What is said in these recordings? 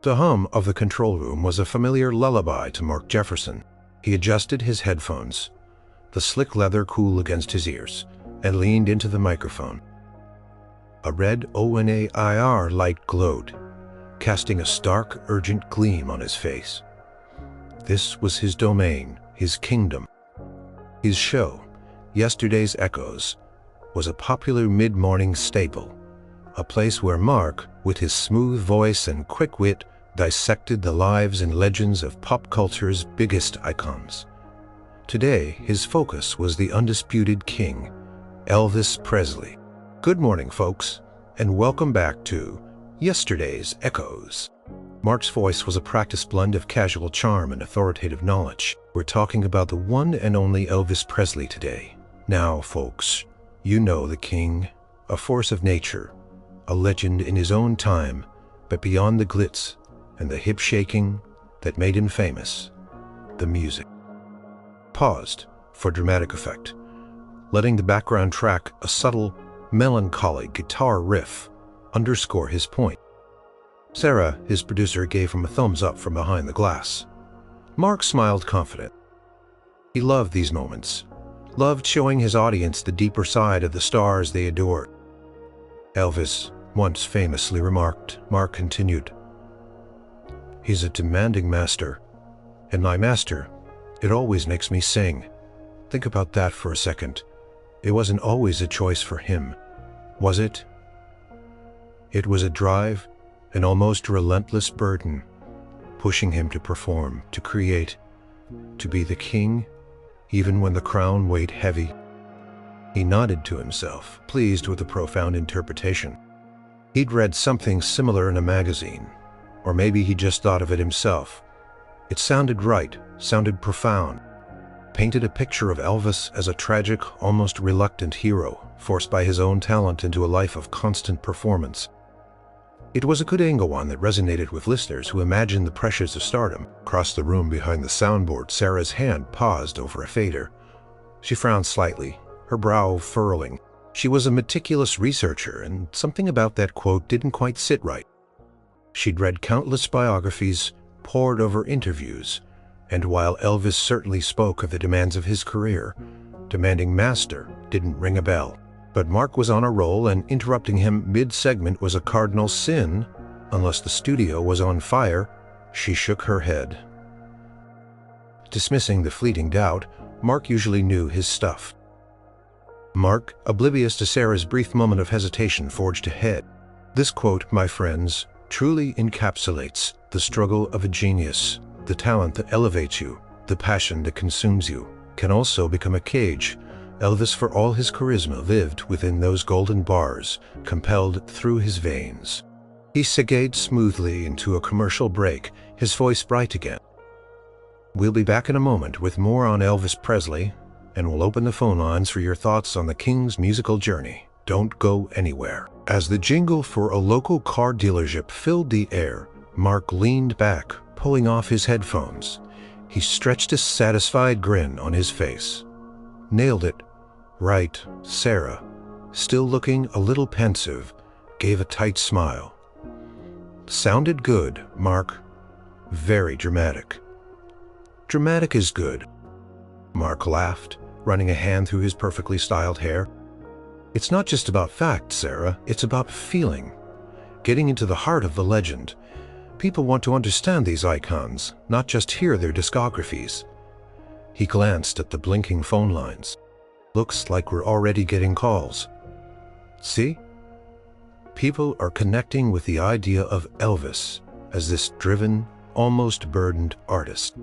The hum of the control room was a familiar lullaby to Mark Jefferson. He adjusted his headphones, the slick leather cool against his ears, and leaned into the microphone. A red ONAIR light glowed, casting a stark, urgent gleam on his face. This was his domain, his kingdom. His show, Yesterday's Echoes, was a popular mid-morning staple, a place where Mark, with his smooth voice and quick wit, dissected the lives and legends of pop culture's biggest icons. Today, his focus was the undisputed king, Elvis Presley. Good morning, folks, and welcome back to Yesterday's Echoes. Mark's voice was a practiced blend of casual charm and authoritative knowledge. We're talking about the one and only Elvis Presley today. Now, folks, you know the king, a force of nature, a legend in his own time, but beyond the glitz and the hip-shaking that made him famous, the music. Paused for dramatic effect, letting the background track, a subtle, melancholy guitar riff, underscore his point. Sarah, his producer, gave him a thumbs up from behind the glass. Mark smiled confident. He loved these moments, loved showing his audience the deeper side of the stars they adored. Elvis once famously remarked, Mark continued, "He's a demanding master, and my master, it always makes me sing." Think about that for a second. It wasn't always a choice for him, was it? It was a drive, an almost relentless burden, pushing him to perform, to create, to be the king, even when the crown weighed heavy. He nodded to himself, pleased with the profound interpretation. He'd read something similar in a magazine, or maybe he just thought of it himself. It sounded right, sounded profound, painted a picture of Elvis as a tragic, almost reluctant hero, forced by his own talent into a life of constant performance. It was a good angle, one that resonated with listeners who imagined the pressures of stardom. Across the room behind the soundboard, Sarah's hand paused over a fader. She frowned slightly, her brow furrowing. She was a meticulous researcher, and something about that quote didn't quite sit right. She'd read countless biographies, pored over interviews, and while Elvis certainly spoke of the demands of his career, demanding master didn't ring a bell. But Mark was on a roll, and interrupting him mid-segment was a cardinal sin. Unless the studio was on fire, she shook her head. Dismissing the fleeting doubt, Mark usually knew his stuff. Mark, oblivious to Sarah's brief moment of hesitation, forged ahead. This quote, my friends, truly encapsulates the struggle of a genius. The talent that elevates you, the passion that consumes you, can also become a cage. Elvis, for all his charisma, lived within those golden bars, compelled through his veins. He segued smoothly into a commercial break, his voice bright again. We'll be back in a moment with more on Elvis Presley, and we'll open the phone lines for your thoughts on the King's musical journey. Don't go anywhere. As the jingle for a local car dealership filled the air, Mark leaned back, pulling off his headphones. He stretched a satisfied grin on his face. Nailed it. Right, Sarah, still looking a little pensive, gave a tight smile. Sounded good, Mark. Very dramatic. Dramatic is good. Mark laughed, running a hand through his perfectly styled hair. It's not just about fact, Sarah, it's about feeling. Getting into the heart of the legend. People want to understand these icons, not just hear their discographies. He glanced at the blinking phone lines. Looks like we're already getting calls. See? People are connecting with the idea of Elvis as this driven, almost burdened artist.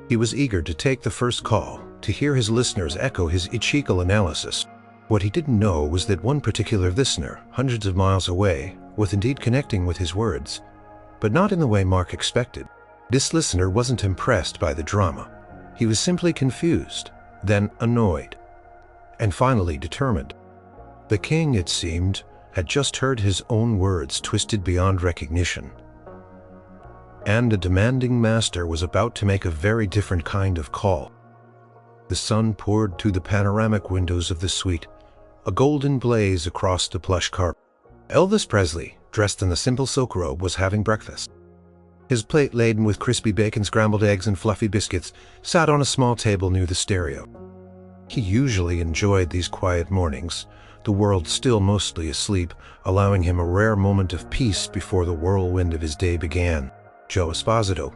He was eager to take the first call, to hear his listeners echo his echical analysis. What he didn't know was that one particular listener, hundreds of miles away, was indeed connecting with his words, but not in the way Mark expected. This listener wasn't impressed by the drama. He was simply confused, then annoyed, and finally determined. The king, it seemed, had just heard his own words twisted beyond recognition. And a demanding master was about to make a very different kind of call. The sun poured through the panoramic windows of the suite, a golden blaze across the plush carpet. Elvis Presley, dressed in the simple silk robe, was having breakfast. His plate laden with crispy bacon, scrambled eggs, and fluffy biscuits sat on a small table near the stereo. He usually enjoyed these quiet mornings, the world still mostly asleep, allowing him a rare moment of peace before the whirlwind of his day began. Joe Esposito,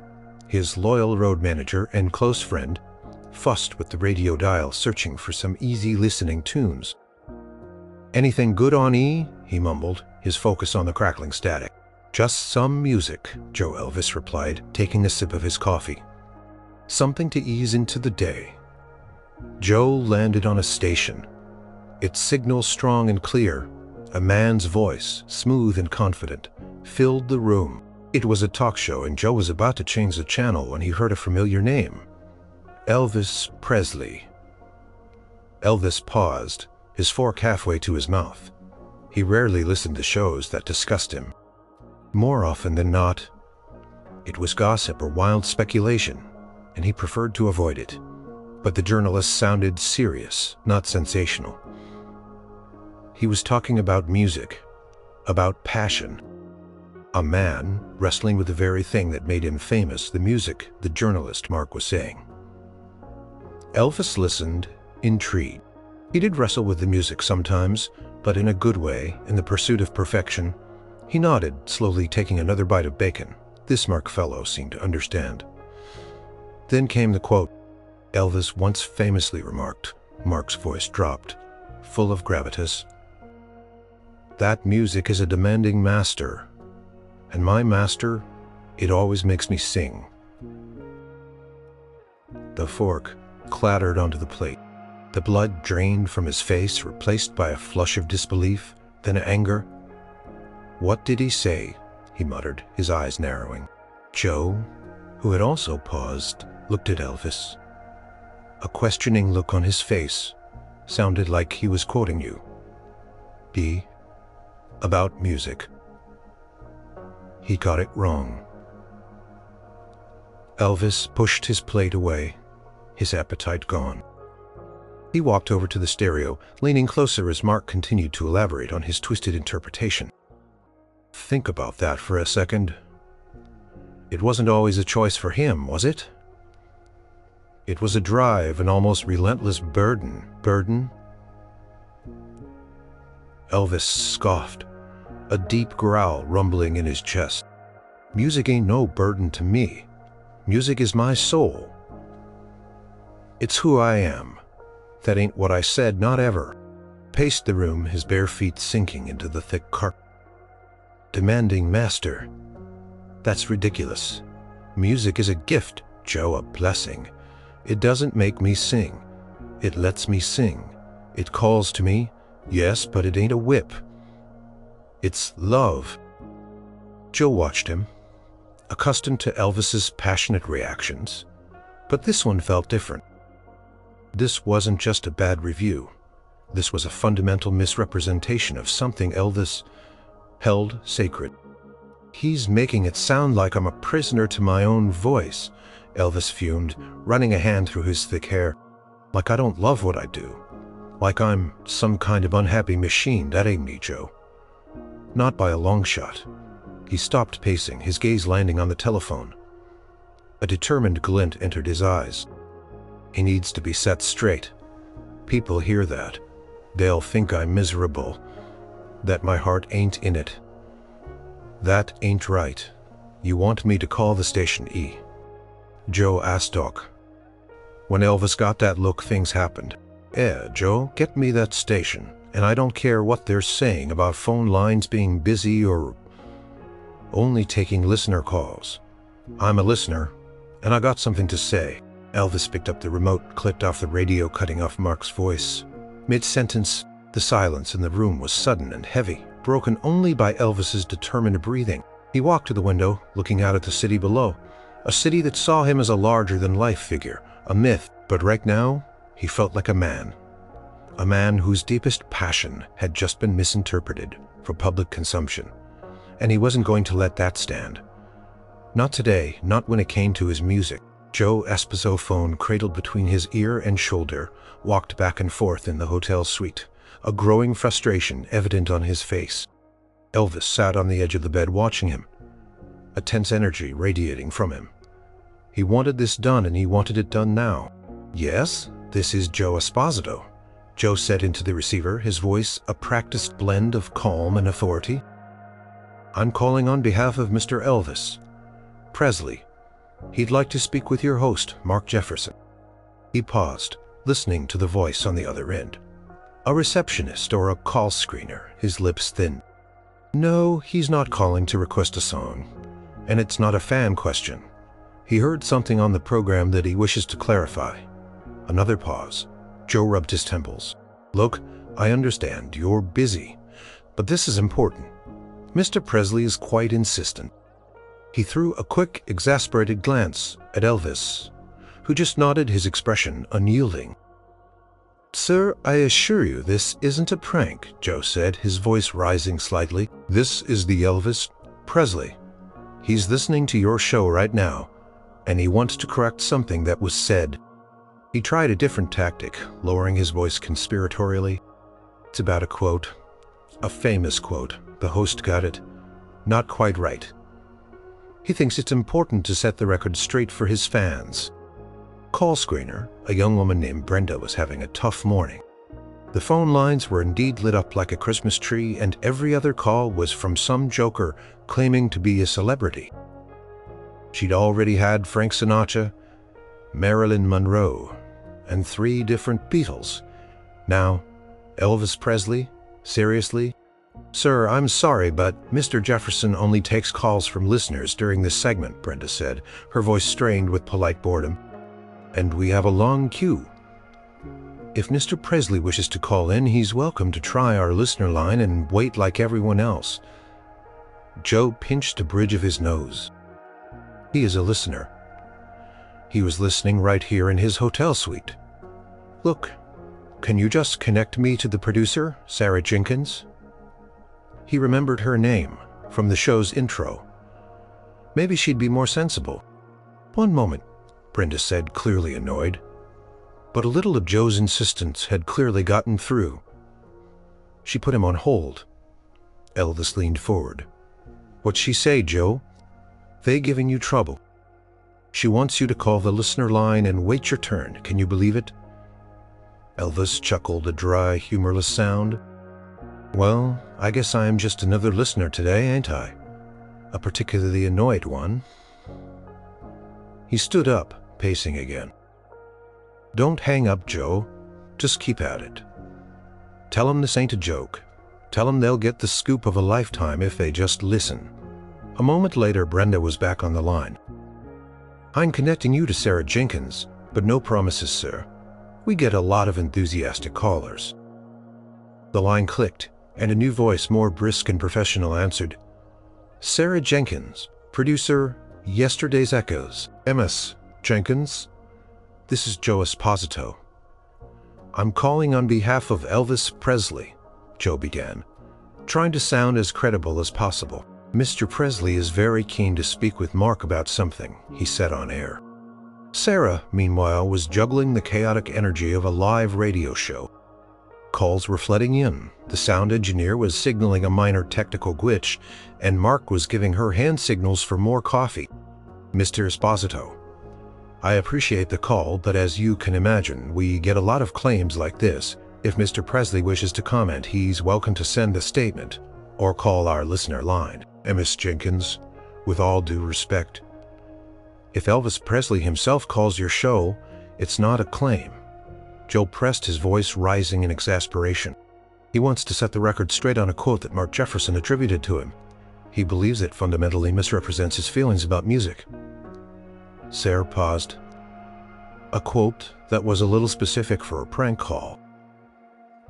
his loyal road manager and close friend, fussed with the radio dial, searching for some easy listening tunes. "Anything good on E?" he mumbled, his focus on the crackling static. "Just some music," Joe Elvis replied, taking a sip of his coffee. "Something to ease into the day." Joe landed on a station. Its signal strong and clear, a man's voice, smooth and confident, filled the room. It was a talk show, and Joe was about to change the channel when he heard a familiar name. Elvis Presley. Elvis paused, his fork halfway to his mouth. He rarely listened to shows that discussed him. More often than not, it was gossip or wild speculation, and he preferred to avoid it. But the journalist sounded serious, not sensational. He was talking about music, about passion. A man wrestling with the very thing that made him famous, the music, the journalist, Mark was saying. Elvis listened, intrigued. He did wrestle with the music sometimes, but in a good way, in the pursuit of perfection. He nodded, slowly taking another bite of bacon. This Mark fellow seemed to understand. Then came the quote. Elvis once famously remarked, Mark's voice dropped, full of gravitas. "That music is a demanding master, and my master, it always makes me sing." The fork clattered onto the plate. The blood drained from his face, replaced by a flush of disbelief, then anger. "What did he say?" he muttered, his eyes narrowing. Joe, who had also paused, looked at Elvis. A questioning look on his face sounded like he was quoting you. "B. About music." He got it wrong. Elvis pushed his plate away, his appetite gone. He walked over to the stereo, leaning closer as Mark continued to elaborate on his twisted interpretation. "Think about that for a second. It wasn't always a choice for him, was it? It was a drive, an almost relentless burden. Burden?" Elvis scoffed, a deep growl rumbling in his chest. "Music ain't no burden to me. Music is my soul. It's who I am. That ain't what I said, not ever." Paced the room, his bare feet sinking into the thick carpet. "Demanding master. That's ridiculous. Music is a gift, Joe, a blessing. It doesn't make me sing. It lets me sing. It calls to me, yes, but it ain't a whip. It's love." Joe watched him, accustomed to Elvis's passionate reactions, but this one felt different. This wasn't just a bad review. This was a fundamental misrepresentation of something Elvis held sacred. "He's making it sound like I'm a prisoner to my own voice," Elvis fumed, running a hand through his thick hair. "Like I don't love what I do. Like I'm some kind of unhappy machine. That ain't me, Joe. Not by a long shot." He stopped pacing, his gaze landing on the telephone. A determined glint entered his eyes. "He needs to be set straight. People hear that. They'll think I'm miserable, that my heart ain't in it. That ain't right. You want me to call the station E?" Joe asked Doc. When Elvis got that look, things happened. Joe, get me that station, and I don't care what they're saying about phone lines being busy or only taking listener calls. I'm a listener, and I got something to say." Elvis picked up the remote, clicked off the radio, cutting off Mark's voice. Mid-sentence, the silence in the room was sudden and heavy, broken only by Elvis's determined breathing. He walked to the window, looking out at the city below, a city that saw him as a larger-than-life figure, a myth, but right now, he felt like a man whose deepest passion had just been misinterpreted for public consumption, and he wasn't going to let that stand. Not today, not when it came to his music. Joe Esposito's phone cradled between his ear and shoulder, walked back and forth in the hotel suite, a growing frustration evident on his face. Elvis sat on the edge of the bed watching him. a tense energy radiating from him. He wanted this done, and he wanted it done now. "Yes, this is Joe Esposito," Joe said into the receiver, his voice a practiced blend of calm and authority. "I'm calling on behalf of Mr. Elvis Presley. He'd like to speak with your host, Mark Jefferson." He paused, listening to the voice on the other end. A receptionist or a call screener, his lips thin. "No, he's not calling to request a song. And it's not a fan question. He heard something on the program that he wishes to clarify." Another pause. Joe rubbed his temples. "Look, I understand, you're busy, but this is important. Mr. Presley is quite insistent." He threw a quick, exasperated glance at Elvis, who just nodded, his expression unyielding. "Sir, I assure you this isn't a prank," Joe said, his voice rising slightly. "This is the Elvis Presley. He's listening to your show right now, and he wants to correct something that was said." He tried a different tactic, lowering his voice conspiratorially. "It's about a quote. A famous quote. The host got it not quite right. He thinks it's important to set the record straight for his fans." Call screener, a young woman named Brenda, was having a tough morning. The phone lines were indeed lit up like a Christmas tree, and every other call was from some joker claiming to be a celebrity. She'd already had Frank Sinatra, Marilyn Monroe, and 3 different Beatles. Now, Elvis Presley? Seriously? "Sir, I'm sorry, but Mr. Jefferson only takes calls from listeners during this segment," Brenda said, her voice strained with polite boredom. "And we have a long queue. If Mr. Presley wishes to call in, he's welcome to try our listener line and wait like everyone else." Joe pinched the bridge of his nose. He is a listener. He was listening right here in his hotel suite. "Look, can you just connect me to the producer, Sarah Jenkins?" He remembered her name from the show's intro. Maybe she'd be more sensible. "One moment," Brenda said, clearly annoyed. But a little of Joe's insistence had clearly gotten through. She put him on hold. Elvis leaned forward. "What'd she say, Joe?" "They giving you trouble. She wants you to call the listener line and wait your turn. Can you believe it?" Elvis chuckled a dry, humorless sound. "Well, I guess I am just another listener today, ain't I? A particularly annoyed one." He stood up, pacing again. "Don't hang up, Joe. Just keep at it. Tell 'em this ain't a joke. Tell 'em they'll get the scoop of a lifetime if they just listen." A moment later, Brenda was back on the line. "I'm connecting you to Sarah Jenkins, but no promises, sir. We get a lot of enthusiastic callers." The line clicked, and a new voice, more brisk and professional, answered. "Sarah Jenkins, producer, Yesterday's Echoes. Ms. Jenkins, this is Joe Esposito. I'm calling on behalf of Elvis Presley," Joe began, trying to sound as credible as possible. "Mr. Presley is very keen to speak with Mark about something," he said on air. Sarah, meanwhile, was juggling the chaotic energy of a live radio show. Calls were flooding in, the sound engineer was signaling a minor technical glitch, and Mark was giving her hand signals for more coffee. "Mr. Esposito, I appreciate the call, but as you can imagine, we get a lot of claims like this. If Mr. Presley wishes to comment, he's welcome to send a statement or call our listener line." "Miss Jenkins, with all due respect, if Elvis Presley himself calls your show, it's not a claim." Joe pressed, his voice rising in exasperation. "He wants to set the record straight on a quote that Mark Jefferson attributed to him. He believes it fundamentally misrepresents his feelings about music." Sarah paused. A quote that was a little specific for a prank call.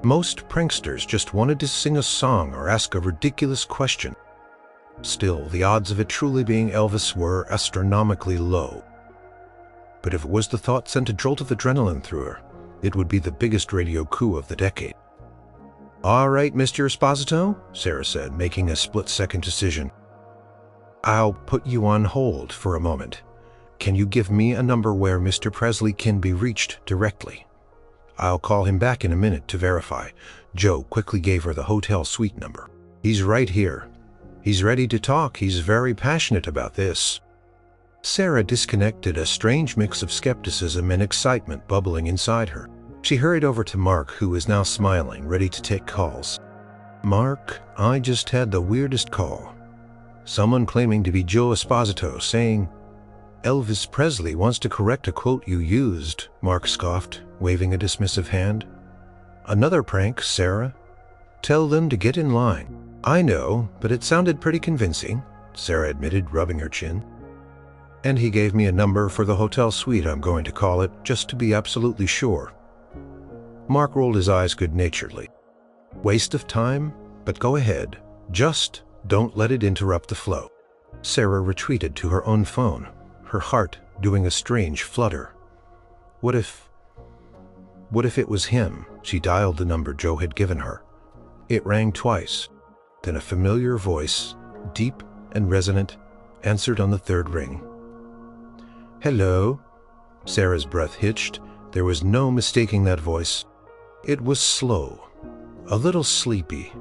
Most pranksters just wanted to sing a song or ask a ridiculous question. Still, the odds of it truly being Elvis were astronomically low. But if it was, the thought sent a jolt of adrenaline through her. It would be the biggest radio coup of the decade. "All right, Mr. Esposito," Sarah said, making a split-second decision. "I'll put you on hold for a moment. Can you give me a number where Mr. Presley can be reached directly? I'll call him back in a minute to verify." Joe quickly gave her the hotel suite number. "He's right here. He's ready to talk. He's very passionate about this. Sarah disconnected, a strange mix of skepticism and excitement bubbling inside her. She hurried over to Mark, who was now smiling, ready to take calls. "Mark, I just had the weirdest call. Someone claiming to be Joe Esposito saying, 'Elvis Presley wants to correct a quote you used,'" Mark scoffed, waving a dismissive hand. "Another prank, Sarah. Tell them to get in line." "I know, but it sounded pretty convincing," Sarah admitted, rubbing her chin. "And he gave me a number for the hotel suite I'm going to call it, just to be absolutely sure." Mark rolled his eyes good-naturedly. "Waste of time, but go ahead. Just don't let it interrupt the flow." Sarah retreated to her own phone, her heart doing a strange flutter. What if it was him? She dialed the number Joe had given her. It rang twice. Then a familiar voice, deep and resonant, answered on the third ring. "Hello?" Sarah's breath hitched. There was no mistaking that voice. It was slow, a little sleepy,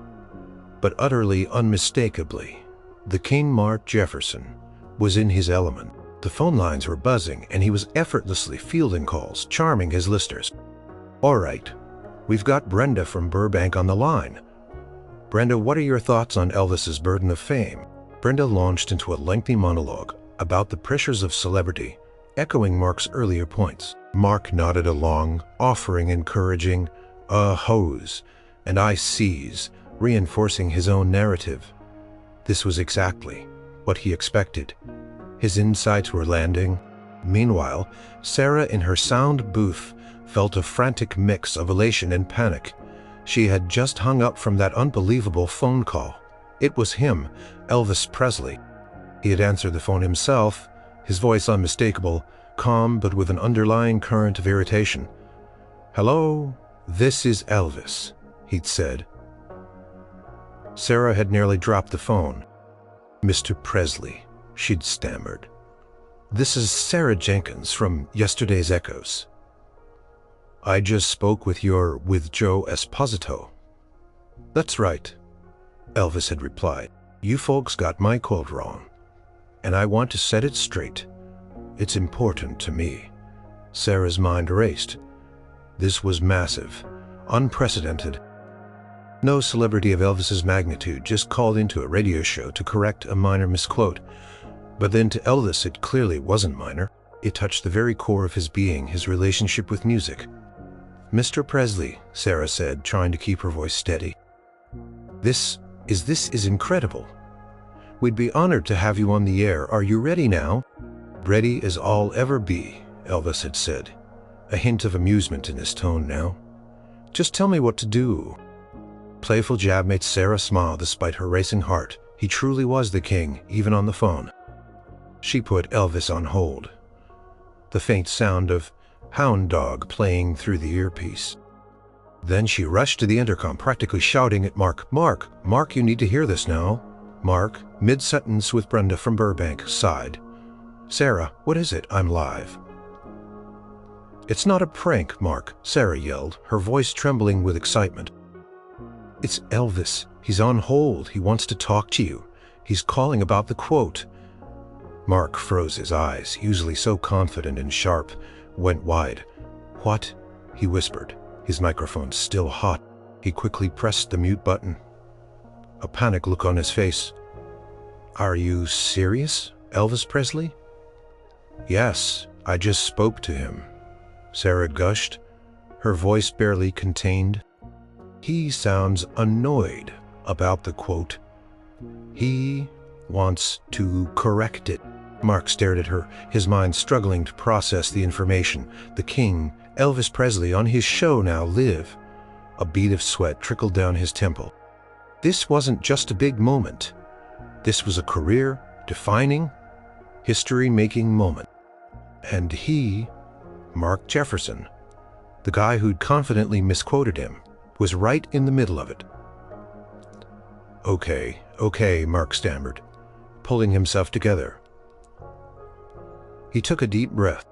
but utterly unmistakably. The King Mark Jefferson was in his element. The phone lines were buzzing, and he was effortlessly fielding calls, charming his listeners. "All right, we've got Brenda from Burbank on the line. Brenda, what are your thoughts on Elvis's burden of fame?" Brenda launched into a lengthy monologue about the pressures of celebrity, echoing Mark's earlier points. Mark nodded along, offering encouraging "ahos" and "I sees," reinforcing his own narrative. This was exactly what he expected. His insights were landing. Meanwhile, Sarah in her sound booth felt a frantic mix of elation and panic. She had just hung up from that unbelievable phone call. It was him, Elvis Presley. He had answered the phone himself, his voice unmistakable, calm but with an underlying current of irritation. "Hello, this is Elvis," he'd said. Sarah had nearly dropped the phone. "Mr. Presley," she'd stammered. "This is Sarah Jenkins from yesterday's Echoes. I just spoke with Joe Esposito." "That's right," Elvis had replied. "You folks got my quote wrong, and I want to set it straight. It's important to me." Sarah's mind raced. This was massive, unprecedented. No celebrity of Elvis's magnitude just called into a radio show to correct a minor misquote. But then to Elvis it clearly wasn't minor. It touched the very core of his being, his relationship with music. "Mr. Presley," Sarah said, trying to keep her voice steady. This is incredible. We'd be honored to have you on the air. Are you ready now?" "Ready as I'll ever be," Elvis had said, a hint of amusement in his tone now. "Just tell me what to do." Playful jab made Sarah smile despite her racing heart. He truly was the king, even on the phone. She put Elvis on hold, the faint sound of hound dog playing through the earpiece. Then she rushed to the intercom, practically shouting at Mark, Mark, you need to hear this now." Mark, mid-sentence with Brenda from Burbank, sighed. "Sarah, what is it? I'm live." "It's not a prank, Mark," Sarah yelled, her voice trembling with excitement. "It's Elvis. He's on hold. He wants to talk to you. He's calling about the quote." Mark froze. His eyes, usually so confident and sharp, went wide. "What?" he whispered, his microphone still hot. He quickly pressed the mute button, a panic look on his face. "Are you serious, Elvis Presley?" "Yes, I just spoke to him," Sarah gushed, her voice barely contained. "He sounds annoyed about the quote. He wants to correct it." Mark stared at her, his mind struggling to process the information. The king, Elvis Presley, on his show now, live. A bead of sweat trickled down his temple. This wasn't just a big moment. This was a career-defining, history-making moment. And he, Mark Jefferson, the guy who'd confidently misquoted him, was right in the middle of it. Okay, Mark stammered, pulling himself together. He took a deep breath.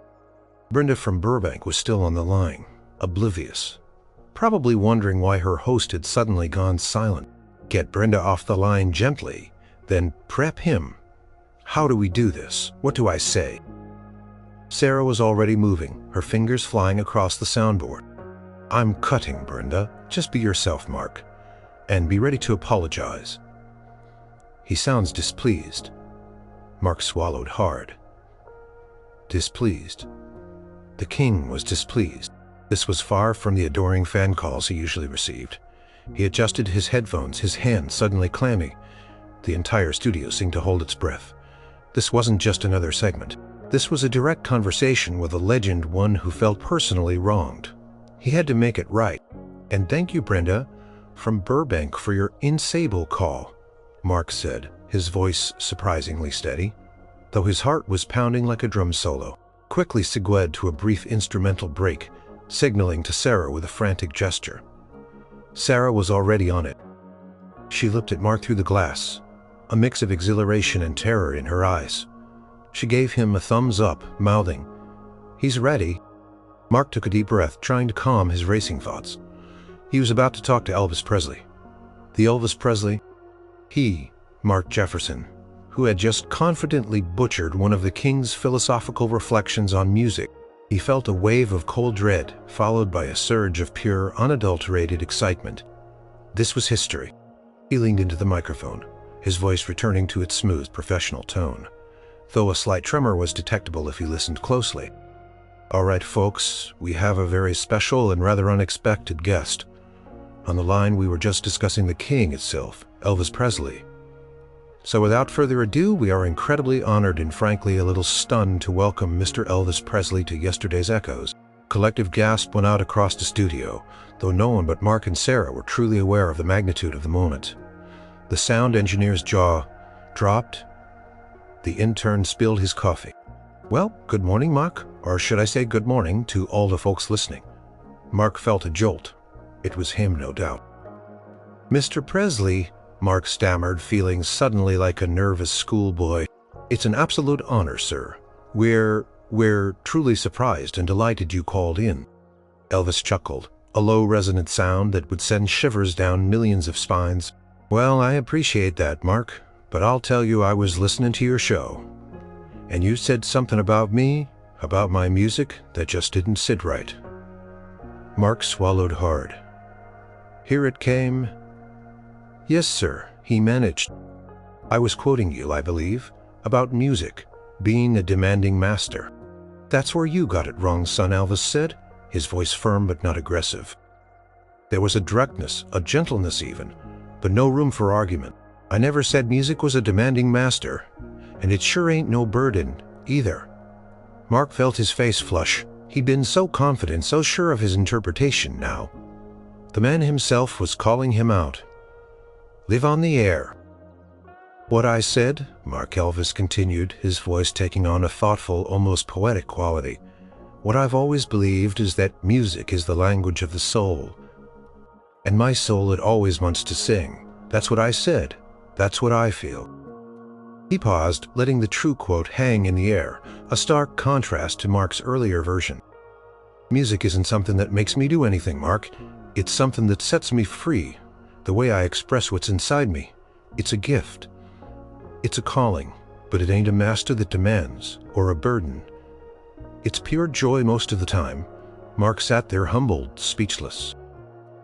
Brenda from Burbank was still on the line, oblivious, probably wondering why her host had suddenly gone silent. "Get Brenda off the line gently," Then prep him. How do we do this? What do I say? Sarah was already moving, her fingers flying across the soundboard. I'm cutting, Brenda. Just be yourself, Mark. And be ready to apologize. He sounds displeased. Mark swallowed hard. Displeased. The king was displeased. This was far from the adoring fan calls he usually received. He adjusted his headphones, his hands suddenly clammy. The entire studio seemed to hold its breath. This wasn't just another segment. This was a direct conversation with a legend, one who felt personally wronged. He had to make it right. And thank you, Brenda, from Burbank for your insable call, Mark said, his voice surprisingly steady, though his heart was pounding like a drum solo. Quickly segued to a brief instrumental break, signaling to Sarah with a frantic gesture. Sarah was already on it. She looked at Mark through the glass, a mix of exhilaration and terror in her eyes. She gave him a thumbs up, mouthing, "He's ready." Mark took a deep breath, trying to calm his racing thoughts. He was about to talk to Elvis Presley. The Elvis Presley? He, Mark Jefferson, who had just confidently butchered one of the king's philosophical reflections on music. He felt a wave of cold dread, followed by a surge of pure, unadulterated excitement. This was history. He leaned into the microphone, his voice returning to its smooth, professional tone, though a slight tremor was detectable if he listened closely. All right, folks, we have a very special and rather unexpected guest. On the line, we were just discussing the king itself, Elvis Presley. So without further ado, we are incredibly honored and frankly a little stunned to welcome Mr. Elvis Presley to yesterday's Echoes. Collective gasp went out across the studio, though no one but Mark and Sarah were truly aware of the magnitude of the moment. The sound engineer's jaw dropped. The intern spilled his coffee. Well, good morning, Mark, or should I say good morning to all the folks listening. Mark felt a jolt. It was him, no doubt. Mr. Presley, Mark stammered, feeling suddenly like a nervous schoolboy. It's an absolute honor, sir. We're truly surprised and delighted you called in. Elvis chuckled, a low resonant sound that would send shivers down millions of spines. Well, I appreciate that, Mark, but I'll tell you, I was listening to your show, and you said something about me, about my music, that just didn't sit right. Mark swallowed hard. Here it came. Yes, sir, he managed. I was quoting you, I believe, about music, being a demanding master. That's where you got it wrong, son, Elvis said, his voice firm but not aggressive. There was a directness, a gentleness even, but no room for argument. I never said music was a demanding master, and it sure ain't no burden, either. Mark felt his face flush. He'd been so confident, so sure of his interpretation now. The man himself was calling him out. Live on the air. What I said, Mark Elvis continued, his voice taking on a thoughtful, almost poetic quality. What I've always believed is that music is the language of the soul. And my soul, it always wants to sing. That's what I said. That's what I feel. He paused, letting the true quote hang in the air, a stark contrast to Mark's earlier version. Music isn't something that makes me do anything, Mark. It's something that sets me free. The way I express what's inside me. It's a gift. It's a calling, but it ain't a master that demands, or a burden. It's pure joy most of the time. Mark sat there humbled, speechless.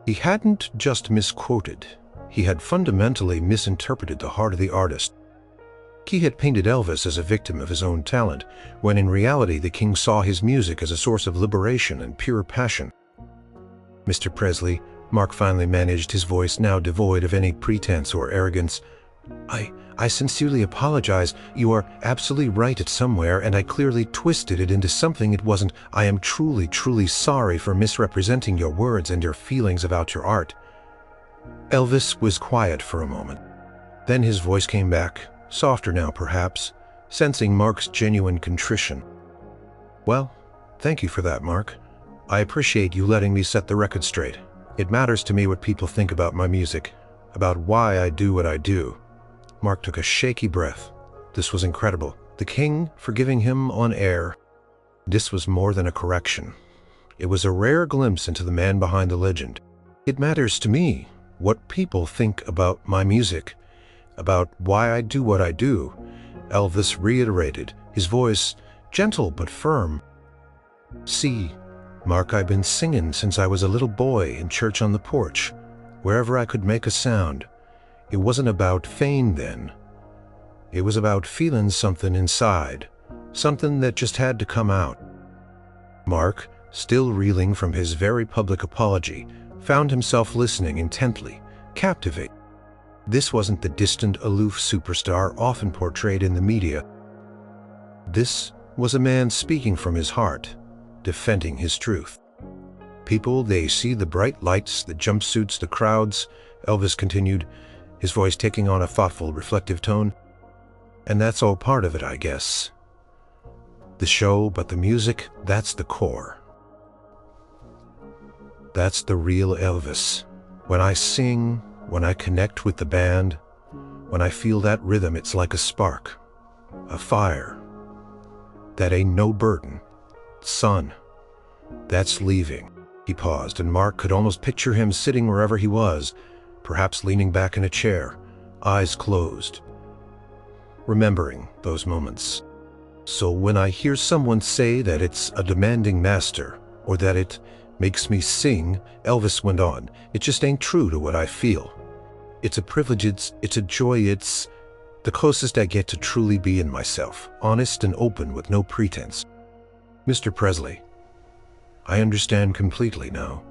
He hadn't just misquoted. He had fundamentally misinterpreted the heart of the artist. He had painted Elvis as a victim of his own talent, when in reality the king saw his music as a source of liberation and pure passion. Mr. Presley, Mark finally managed, his voice now devoid of any pretense or arrogance. I sincerely apologize. You are absolutely right at somewhere, and I clearly twisted it into something it wasn't. I am truly, truly sorry for misrepresenting your words and your feelings about your art. Elvis was quiet for a moment. Then his voice came back, softer now perhaps, sensing Mark's genuine contrition. Well, thank you for that, Mark. I appreciate you letting me set the record straight. It matters to me what people think about my music, about why I do what I do. Mark took a shaky breath. This was incredible. The king forgiving him on air. This was more than a correction. It was a rare glimpse into the man behind the legend. It matters to me what people think about my music, about why I do what I do, Elvis reiterated, his voice gentle but firm. See, Mark, I've been singing since I was a little boy in church on the porch, wherever I could make a sound. It wasn't about fame then. It was about feeling something inside, something that just had to come out. Mark, still reeling from his very public apology, found himself listening intently, captivated. This wasn't the distant, aloof superstar often portrayed in the media. This was a man speaking from his heart, defending his truth. People, they see the bright lights, the jumpsuits, the crowds, Elvis continued, his voice taking on a thoughtful, reflective tone. And that's all part of it, I guess. The show, but the music, that's the core. That's the real Elvis. When I sing, when I connect with the band, when I feel that rhythm, it's like a spark, a fire. That ain't no burden. Son, that's leaving. He paused, and Mark could almost picture him sitting wherever he was, perhaps leaning back in a chair, eyes closed, remembering those moments. So when I hear someone say that it's a demanding master, or that it makes me sing, Elvis went on, it just ain't true to what I feel. It's a privilege, it's a joy, it's the closest I get to truly being myself, honest and open with no pretense. Mr. Presley, I understand completely now.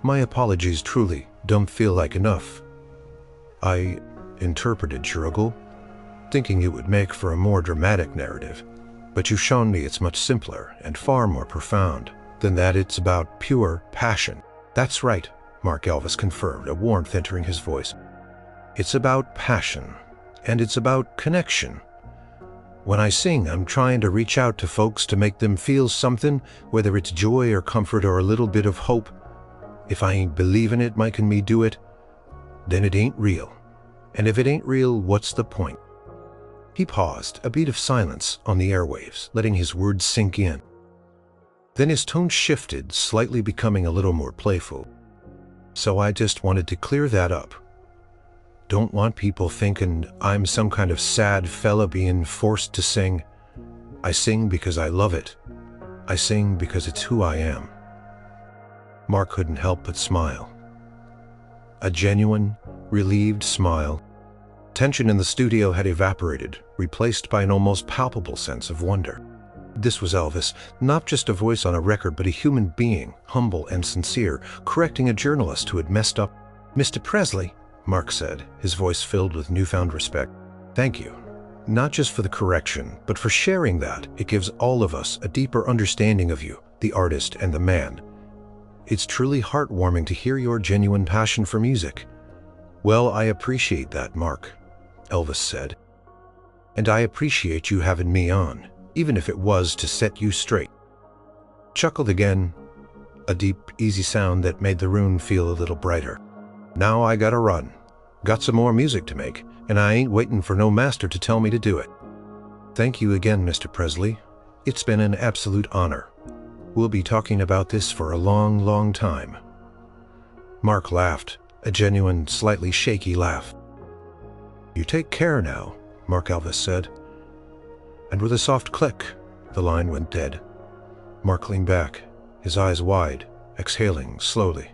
My apologies truly don't feel like enough. I interpreted Jurgle, thinking it would make for a more dramatic narrative, but you've shown me it's much simpler and far more profound than that. It's about pure passion. That's right, Mark, Elvis confirmed, a warmth entering his voice. It's about passion, and it's about connection. When I sing, I'm trying to reach out to folks to make them feel something, whether it's joy or comfort or a little bit of hope. If I ain't believing it, making me do it, then it ain't real. And if it ain't real, what's the point? He paused, a beat of silence on the airwaves, letting his words sink in. Then his tone shifted, slightly becoming a little more playful. So I just wanted to clear that up. Don't want people thinking I'm some kind of sad fella being forced to sing. I sing because I love it. I sing because it's who I am. Mark couldn't help but smile. A genuine, relieved smile. Tension in the studio had evaporated, replaced by an almost palpable sense of wonder. This was Elvis, not just a voice on a record, but a human being, humble and sincere, correcting a journalist who had messed up. Mr. Presley, Mark said, his voice filled with newfound respect. Thank you. Not just for the correction, but for sharing that. It gives all of us a deeper understanding of you, the artist and the man. It's truly heartwarming to hear your genuine passion for music. Well, I appreciate that, Mark, Elvis said. And I appreciate you having me on, even if it was to set you straight. Chuckled again, a deep, easy sound that made the room feel a little brighter. Now I gotta run. Got some more music to make, and I ain't waiting for no master to tell me to do it. Thank you again, Mr. Presley. It's been an absolute honor. We'll be talking about this for a long, long time. Mark laughed, a genuine, slightly shaky laugh. You take care now, Mark, Elvis said. And with a soft click, the line went dead. Mark leaned back, his eyes wide, exhaling slowly.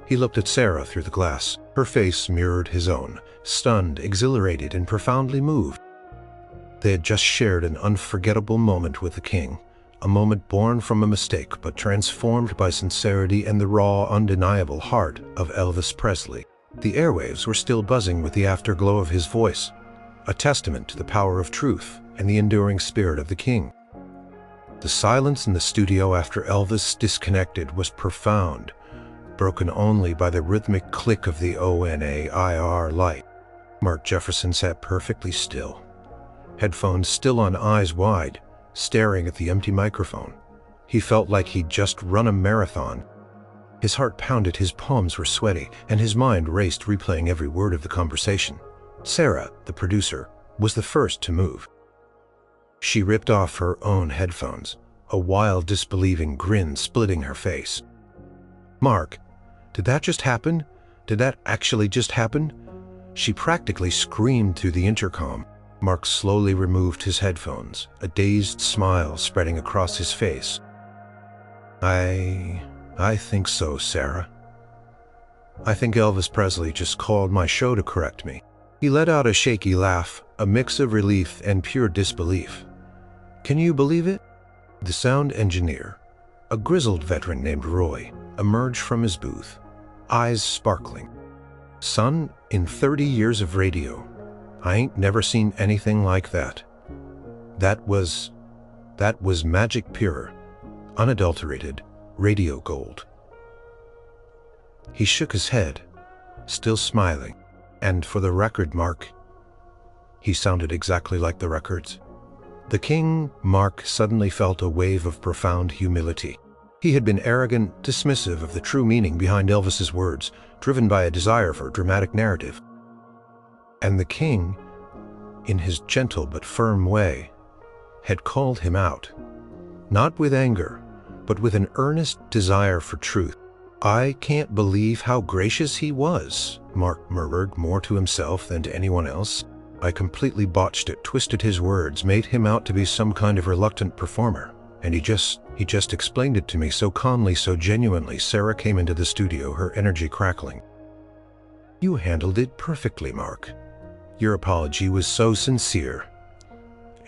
He looked at Sarah through the glass. Her face mirrored his own, stunned, exhilarated, and profoundly moved. They had just shared an unforgettable moment with the king, a moment born from a mistake but transformed by sincerity and the raw, undeniable heart of Elvis Presley. The airwaves were still buzzing with the afterglow of his voice, a testament to the power of truth and the enduring spirit of the king. The silence in the studio after Elvis disconnected was profound, broken only by the rhythmic click of the ONAIR light. Mark Jefferson sat perfectly still, headphones still on, eyes wide, staring at the empty microphone. He felt like he'd just run a marathon. His heart pounded, his palms were sweaty, and his mind raced, replaying every word of the conversation. Sarah, the producer, was the first to move. She ripped off her own headphones, a wild, disbelieving grin splitting her face. Mark, did that just happen? Did that actually just happen? She practically screamed through the intercom. Mark slowly removed his headphones, a dazed smile spreading across his face. I think so, Sarah. I think Elvis Presley just called my show to correct me. He let out a shaky laugh, a mix of relief and pure disbelief. Can you believe it? The sound engineer, a grizzled veteran named Roy, emerged from his booth, eyes sparkling. Son, in 30 years of radio, I ain't never seen anything like that. That was magic pure, unadulterated radio gold. He shook his head, still smiling, and for the record, Mark, he sounded exactly like the records. The king, Mark, suddenly felt a wave of profound humility. He had been arrogant, dismissive of the true meaning behind Elvis's words, driven by a desire for dramatic narrative. And the king, in his gentle but firm way, had called him out, not with anger, but with an earnest desire for truth. I can't believe how gracious he was, Mark murmured, more to himself than to anyone else. I completely botched it, twisted his words, made him out to be some kind of reluctant performer. And he just explained it to me so calmly, so genuinely. Sarah came into the studio, her energy crackling. You handled it perfectly, Mark. Your apology was so sincere.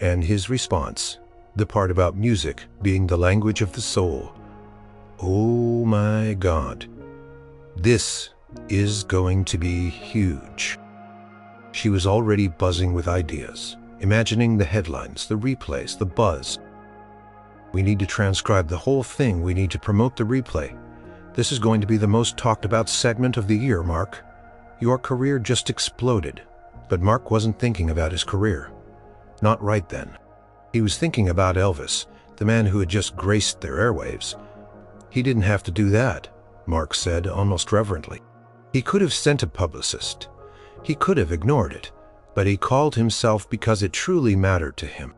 And his response, the part about music being the language of the soul. Oh my God. This is going to be huge. She was already buzzing with ideas, imagining the headlines, the replays, the buzz. We need to transcribe the whole thing. We need to promote the replay. This is going to be the most talked about segment of the year, Mark. Your career just exploded. But Mark wasn't thinking about his career. Not right then. He was thinking about Elvis, the man who had just graced their airwaves. He didn't have to do that, Mark said almost reverently. He could have sent a publicist. He could have ignored it, but he called himself because it truly mattered to him.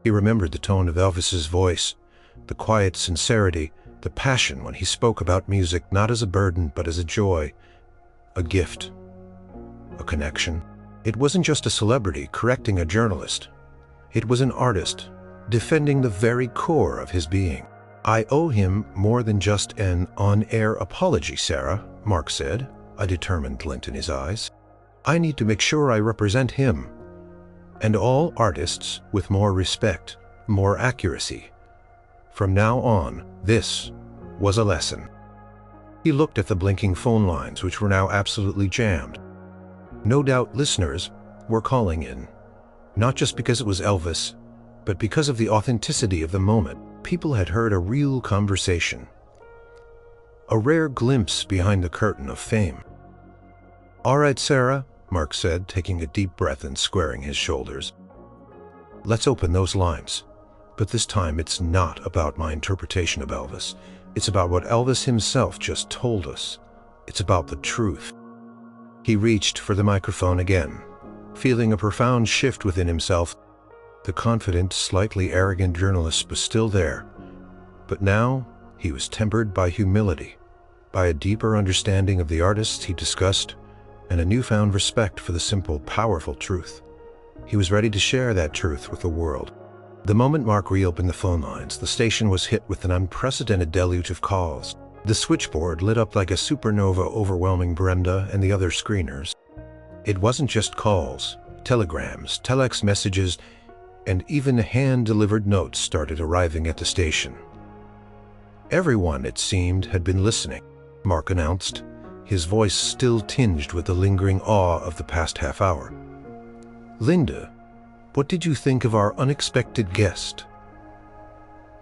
He remembered the tone of Elvis's voice, the quiet sincerity, the passion when he spoke about music not as a burden but as a joy, a gift, a connection. It wasn't just a celebrity correcting a journalist. It was an artist defending the very core of his being. I owe him more than just an on-air apology, Sarah, Mark said, a determined glint in his eyes. I need to make sure I represent him and all artists with more respect, more accuracy. From now on, this was a lesson. He looked at the blinking phone lines, which were now absolutely jammed. No doubt listeners were calling in, not just because it was Elvis, but because of the authenticity of the moment. People had heard a real conversation, a rare glimpse behind the curtain of fame. All right, Sarah, Mark said, taking a deep breath and squaring his shoulders. Let's open those lines. But this time it's not about my interpretation of Elvis. It's about what Elvis himself just told us. It's about the truth. He reached for the microphone again, feeling a profound shift within himself. The confident, slightly arrogant journalist was still there, but now he was tempered by humility, by a deeper understanding of the artists he discussed, and a newfound respect for the simple, powerful truth. He was ready to share that truth with the world. The moment Mark reopened the phone lines, the station was hit with an unprecedented deluge of calls. The switchboard lit up like a supernova, overwhelming Brenda and the other screeners. It wasn't just calls. Telegrams, telex messages, and even hand-delivered notes started arriving at the station. Everyone, it seemed, had been listening, Mark announced, his voice still tinged with the lingering awe of the past half hour. Linda, what did you think of our unexpected guest?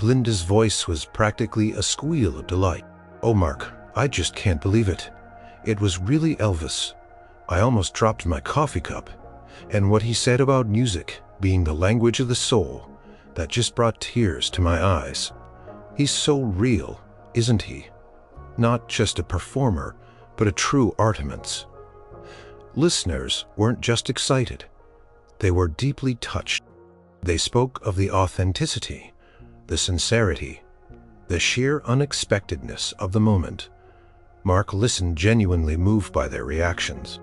Linda's voice was practically a squeal of delight. Oh, Mark, I just can't believe it. It was really Elvis. I almost dropped my coffee cup. And what he said about music being the language of the soul, that just brought tears to my eyes. He's so real, isn't he? Not just a performer, but a true artiment. Listeners weren't just excited. They were deeply touched. They spoke of the authenticity, the sincerity, the sheer unexpectedness of the moment. Mark listened, genuinely moved by their reactions.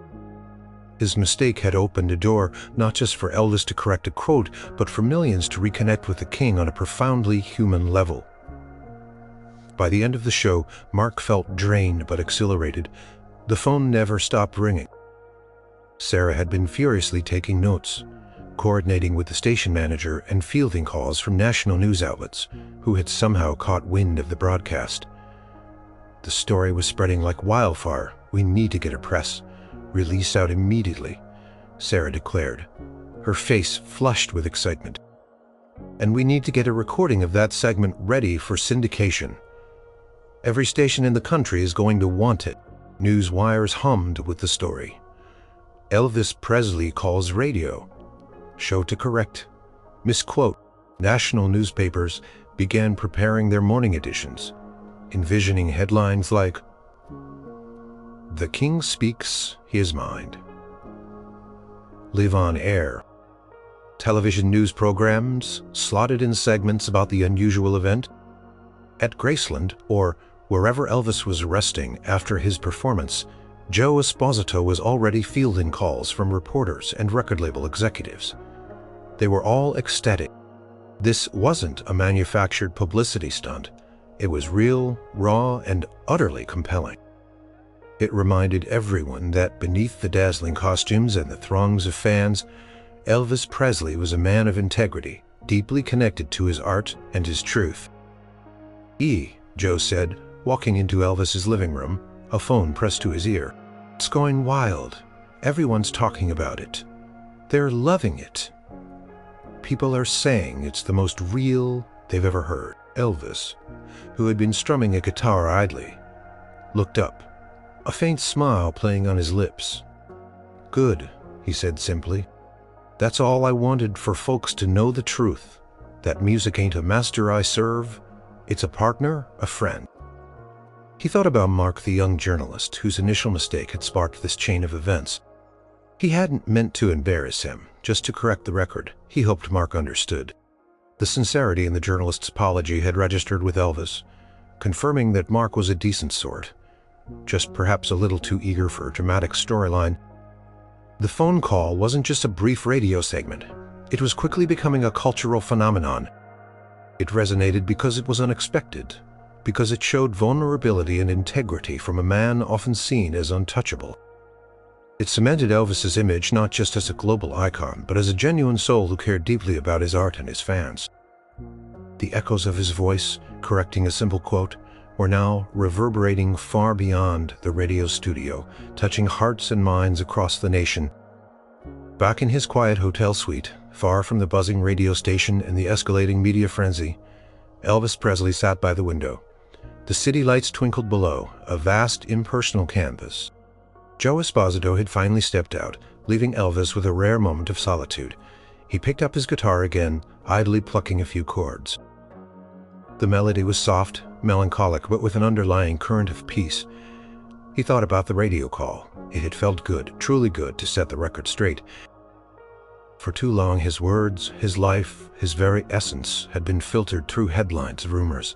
His mistake had opened a door not just for Elvis to correct a quote, but for millions to reconnect with the king on a profoundly human level. By the end of the show, Mark felt drained but exhilarated. The phone never stopped ringing. Sarah had been furiously taking notes, coordinating with the station manager and fielding calls from national news outlets who had somehow caught wind of the broadcast. The story was spreading like wildfire. "We need to get a press release out immediately," Sarah declared, her face flushed with excitement. "And we need to get a recording of that segment ready for syndication. Every station in the country is going to want it." News wires hummed with the story. "Elvis Presley calls radio. Show to correct. Misquote." National newspapers began preparing their morning editions, envisioning headlines like, "The King speaks his mind." "Live on air." Television news programs slotted in segments about the unusual event. At Graceland, or wherever Elvis was resting after his performance, Joe Esposito was already fielding calls from reporters and record label executives. They were all ecstatic. This wasn't a manufactured publicity stunt. It was real, raw, and utterly compelling. It reminded everyone that beneath the dazzling costumes and the throngs of fans, Elvis Presley was a man of integrity, deeply connected to his art and his truth. Joe said, walking into Elvis's living room, a phone pressed to his ear. "It's going wild. Everyone's talking about it. They're loving it. People are saying it's the most real they've ever heard." Elvis, who had been strumming a guitar idly, looked up, a faint smile playing on his lips. "Good," he said simply. "That's all I wanted, for folks to know the truth. That music ain't a master I serve. It's a partner, a friend." He thought about Mark, the young journalist, whose initial mistake had sparked this chain of events. He hadn't meant to embarrass him, just to correct the record. He hoped Mark understood. The sincerity in the journalist's apology had registered with Elvis, confirming that Mark was a decent sort, just perhaps a little too eager for a dramatic storyline. The phone call wasn't just a brief radio segment. It was quickly becoming a cultural phenomenon. It resonated because it was unexpected, because it showed vulnerability and integrity from a man often seen as untouchable. It cemented Elvis's image not just as a global icon, but as a genuine soul who cared deeply about his art and his fans. The echoes of his voice, correcting a simple quote, were now reverberating far beyond the radio studio, touching hearts and minds across the nation. Back in his quiet hotel suite, far from the buzzing radio station and the escalating media frenzy, Elvis Presley sat by the window. The city lights twinkled below, a vast impersonal canvas. Joe Esposito had finally stepped out, leaving Elvis with a rare moment of solitude. He picked up his guitar again, idly plucking a few chords. The melody was soft, melancholic, but with an underlying current of peace. He thought about the radio call. It had felt good, truly good, to set the record straight. For too long, his words, his life, his very essence had been filtered through headlines, rumors,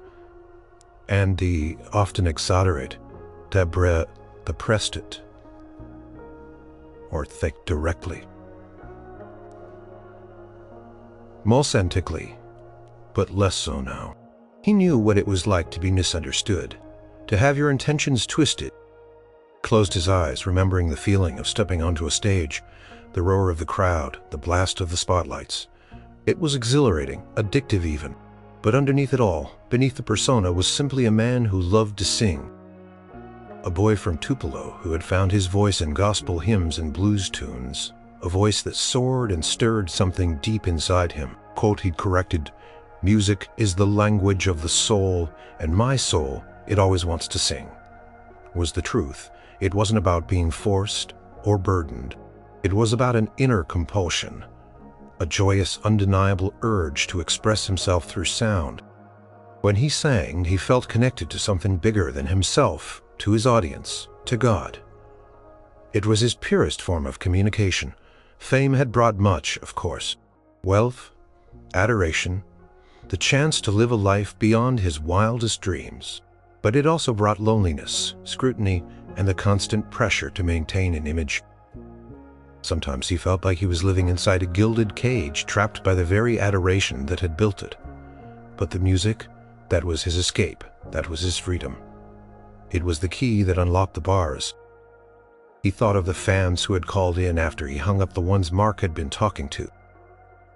and the often exaggerate, the prested, or think directly. More authentically, but less so now. He knew what it was like to be misunderstood, to have your intentions twisted. Closed his eyes, remembering the feeling of stepping onto a stage, the roar of the crowd, the blast of the spotlights. It was exhilarating, addictive even. But underneath it all, beneath the persona, was simply a man who loved to sing. A boy from Tupelo who had found his voice in gospel hymns and blues tunes, a voice that soared and stirred something deep inside him. Quote he'd corrected, "Music is the language of the soul, and my soul, it always wants to sing," was the truth. It wasn't about being forced or burdened. It was about an inner compulsion, a joyous, undeniable urge to express himself through sound. When he sang, he felt connected to something bigger than himself, to his audience, to God. It was his purest form of communication. Fame had brought much, of course. Wealth, adoration, the chance to live a life beyond his wildest dreams. But it also brought loneliness, scrutiny, and the constant pressure to maintain an image. Sometimes he felt like he was living inside a gilded cage, trapped by the very adoration that had built it. But the music, that was his escape, that was his freedom. It was the key that unlocked the bars. He thought of the fans who had called in after he hung up, the ones Mark had been talking to.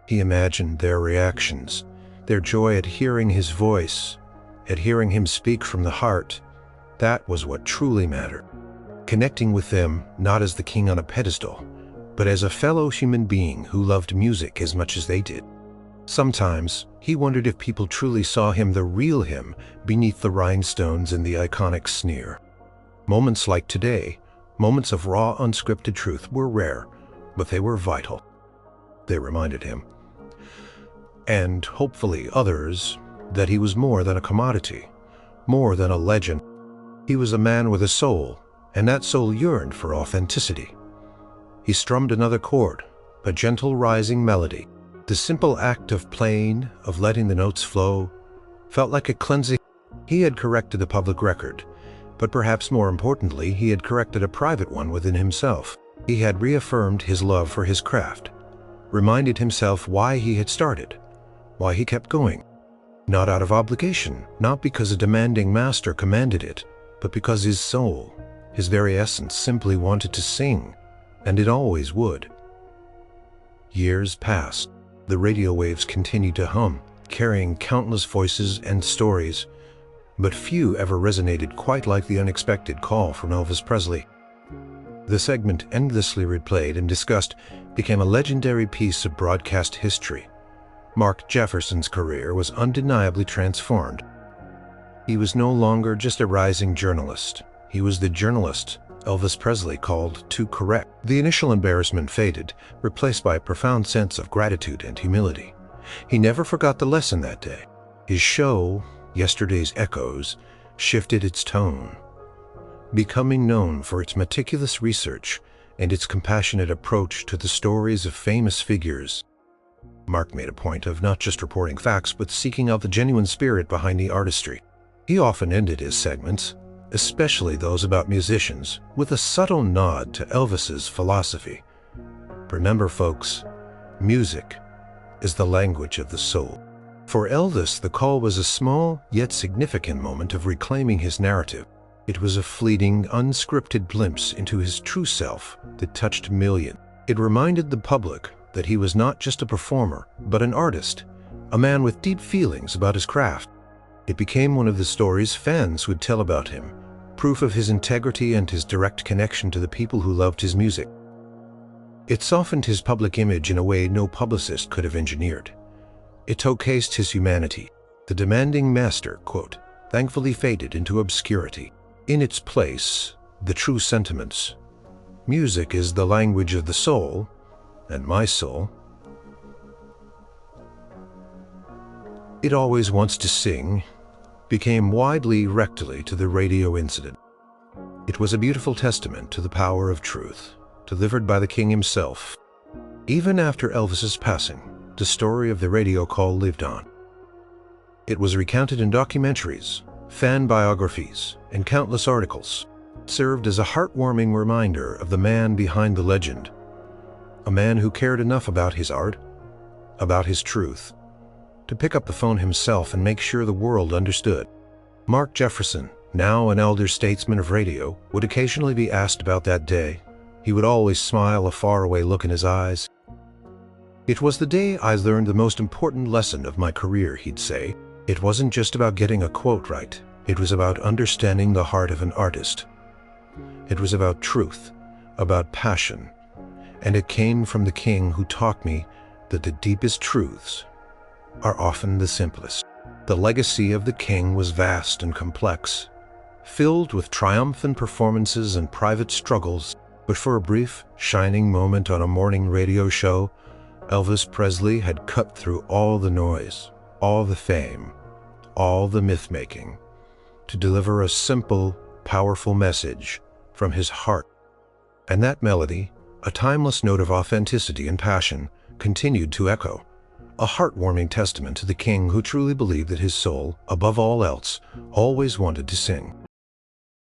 He imagined their reactions, their joy at hearing his voice, at hearing him speak from the heart. That was what truly mattered. Connecting with them, not as the king on a pedestal, but as a fellow human being who loved music as much as they did. Sometimes he wondered if people truly saw him, the real him, beneath the rhinestones and the iconic sneer. Moments like today, moments of raw, unscripted truth, were rare, but they were vital. They reminded him, and hopefully others, that he was more than a commodity, more than a legend. He was a man with a soul, and that soul yearned for authenticity. He strummed another chord, a gentle rising melody. The simple act of playing, of letting the notes flow, felt like a cleansing. He had corrected a public record, but perhaps more importantly, he had corrected a private one within himself. He had reaffirmed his love for his craft, reminded himself why he had started, why he kept going. Not out of obligation, not because a demanding master commanded it, but because his soul, his very essence, simply wanted to sing, and it always would. Years passed. The radio waves continued to hum, carrying countless voices and stories, but few ever resonated quite like the unexpected call from Elvis Presley. The segment, endlessly replayed and discussed, became a legendary piece of broadcast history. Mark Jefferson's career was undeniably transformed. He was no longer just a rising journalist. He was the journalist Elvis Presley called to correct. The initial embarrassment faded, replaced by a profound sense of gratitude and humility. He never forgot the lesson that day. His show, Yesterday's Echoes, shifted its tone, becoming known for its meticulous research and its compassionate approach to the stories of famous figures. Mark made a point of not just reporting facts, but seeking out the genuine spirit behind the artistry. He often ended his segments, especially those about musicians, with a subtle nod to Elvis's philosophy. Remember, folks, music is the language of the soul. For Elvis, the call was a small yet significant moment of reclaiming his narrative. It was a fleeting, unscripted glimpse into his true self that touched millions. It reminded the public that he was not just a performer, but an artist, a man with deep feelings about his craft. It became one of the stories fans would tell about him, proof of his integrity and his direct connection to the people who loved his music. It softened his public image in a way no publicist could have engineered. It showcased his humanity. The demanding master, quote, thankfully faded into obscurity. In its place, the true sentiments. Music is the language of the soul, and my soul. It always wants to sing, became widely rectally to the radio incident. It was a beautiful testament to the power of truth, delivered by the king himself. Even after Elvis's passing, the story of the radio call lived on. It was recounted in documentaries, fan biographies, and countless articles. It served as a heartwarming reminder of the man behind the legend, a man who cared enough about his art, about his truth, to pick up the phone himself and make sure the world understood. Mark Jefferson, now an elder statesman of radio, would occasionally be asked about that day. He would always smile, a faraway look in his eyes. "It was the day I learned the most important lesson of my career," he'd say. "It wasn't just about getting a quote right. It was about understanding the heart of an artist. It was about truth, about passion. And it came from the king who taught me that the deepest truths are often the simplest." The legacy of the king was vast and complex, filled with triumphant performances and private struggles. But for a brief, shining moment on a morning radio show, Elvis Presley had cut through all the noise, all the fame, all the myth-making, to deliver a simple, powerful message from his heart. And that melody, a timeless note of authenticity and passion, continued to echo, a heartwarming testament to the king who truly believed that his soul, above all else, always wanted to sing.